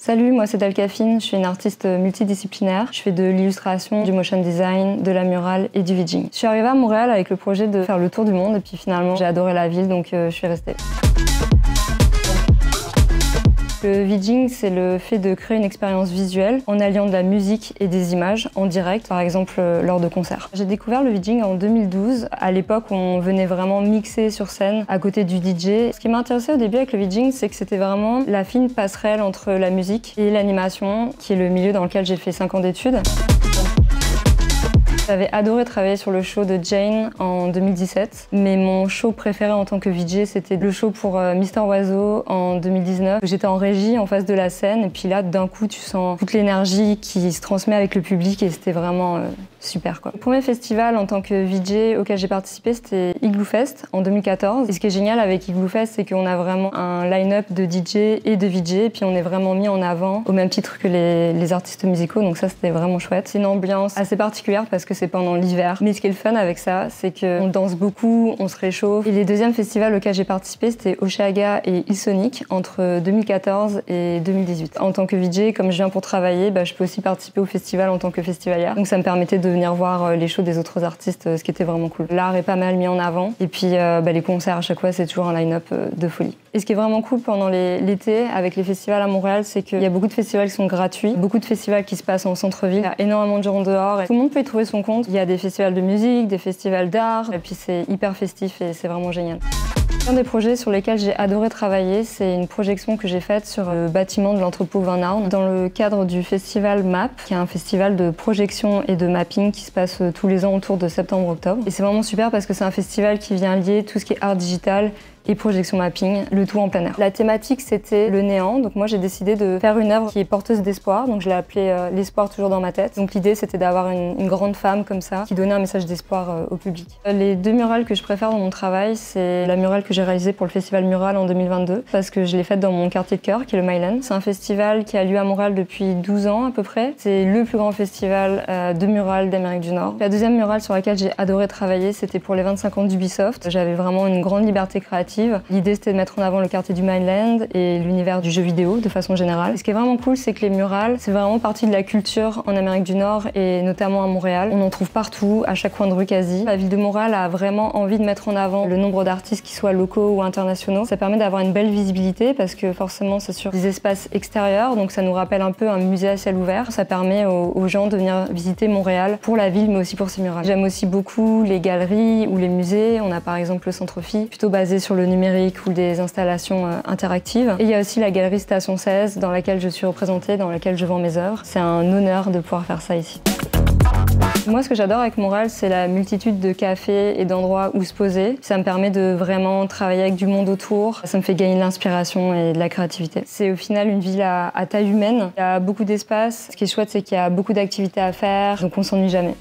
Salut, moi c'est Delcaphine, je suis une artiste multidisciplinaire. Je fais de l'illustration, du motion design, de la murale et du VJing. Je suis arrivée à Montréal avec le projet de faire le tour du monde et puis finalement j'ai adoré la ville donc je suis restée. Le VJing, c'est le fait de créer une expérience visuelle en alliant de la musique et des images en direct, par exemple lors de concerts. J'ai découvert le VJing en 2012, à l'époque où on venait vraiment mixer sur scène à côté du DJ. Ce qui m'a intéressé au début avec le VJing, c'est que c'était vraiment la fine passerelle entre la musique et l'animation, qui est le milieu dans lequel j'ai fait 5 ans d'études. J'avais adoré travailler sur le show de Jane en 2017, mais mon show préféré en tant que VJ, c'était le show pour Mister Oiseau en 2019. J'étais en régie en face de la scène et puis là, d'un coup, tu sens toute l'énergie qui se transmet avec le public et c'était vraiment super, quoi. Le premier festival en tant que VJ auquel j'ai participé, c'était Igloo Fest en 2014. Et ce qui est génial avec Igloo Fest, c'est qu'on a vraiment un line-up de DJ et de VJ, et puis on est vraiment mis en avant au même titre que les artistes musicaux, donc ça c'était vraiment chouette. C'est une ambiance assez particulière parce que c'est pendant l'hiver. Mais ce qui est le fun avec ça, c'est qu'on danse beaucoup, on se réchauffe. Et les deuxièmes festivals auxquels j'ai participé, c'était Osheaga et Ilsonic entre 2014 et 2018. En tant que VJ, comme je viens pour travailler, je peux aussi participer au festival en tant que festivalière. Donc ça me permettait de venir voir les shows des autres artistes, ce qui était vraiment cool. L'art est pas mal mis en avant. Et puis les concerts, à chaque fois, c'est toujours un line-up de folie. Et ce qui est vraiment cool pendant l'été, avec les festivals à Montréal, c'est qu'il y a beaucoup de festivals qui sont gratuits, beaucoup de festivals qui se passent en centre-ville. Il y a énormément de gens dehors et tout le monde peut y trouver son compte. Il y a des festivals de musique, des festivals d'art, et puis c'est hyper festif et c'est vraiment génial. Un des projets sur lesquels j'ai adoré travailler, c'est une projection que j'ai faite sur le bâtiment de l'entrepôt Van Arn dans le cadre du festival MAP, qui est un festival de projection et de mapping qui se passe tous les ans autour de septembre-octobre. Et c'est vraiment super parce que c'est un festival qui vient lier tout ce qui est art digital et projection mapping, le tout en plein air. La thématique, c'était le néant, donc moi j'ai décidé de faire une œuvre qui est porteuse d'espoir, donc je l'ai appelée l'espoir toujours dans ma tête. Donc l'idée c'était d'avoir une grande femme comme ça, qui donnait un message d'espoir au public. Les deux murales que je préfère dans mon travail, c'est la murale que j'ai réalisée pour le festival Mural en 2022, parce que je l'ai faite dans mon quartier de cœur, qui est le Myland. C'est un festival qui a lieu à Montréal depuis 12 ans à peu près. C'est le plus grand festival de murales d'Amérique du Nord. La deuxième murale sur laquelle j'ai adoré travailler, c'était pour les 25 ans d'Ubisoft. J'avais vraiment une grande liberté créative. L'idée, c'était de mettre en avant le quartier du Myland et l'univers du jeu vidéo de façon générale. Et ce qui est vraiment cool, c'est que les murales, c'est vraiment partie de la culture en Amérique du Nord et notamment à Montréal. On en trouve partout, à chaque coin de rue quasi. La ville de Montréal a vraiment envie de mettre en avant le nombre d'artistes qui soient locaux ou internationaux. Ça permet d'avoir une belle visibilité parce que forcément, c'est sur des espaces extérieurs, donc ça nous rappelle un peu un musée à ciel ouvert. Ça permet aux gens de venir visiter Montréal pour la ville, mais aussi pour ses murales. J'aime aussi beaucoup les galeries ou les musées. On a par exemple le Centre Phi, plutôt basé sur le numérique ou des installations interactives. Et il y a aussi la galerie Station 16 dans laquelle je suis représentée, dans laquelle je vends mes œuvres. C'est un honneur de pouvoir faire ça ici. Moi, ce que j'adore avec Montréal, c'est la multitude de cafés et d'endroits où se poser. Ça me permet de vraiment travailler avec du monde autour. Ça me fait gagner de l'inspiration et de la créativité. C'est au final une ville à taille humaine. Il y a beaucoup d'espace. Ce qui est chouette, c'est qu'il y a beaucoup d'activités à faire, donc on s'ennuie jamais.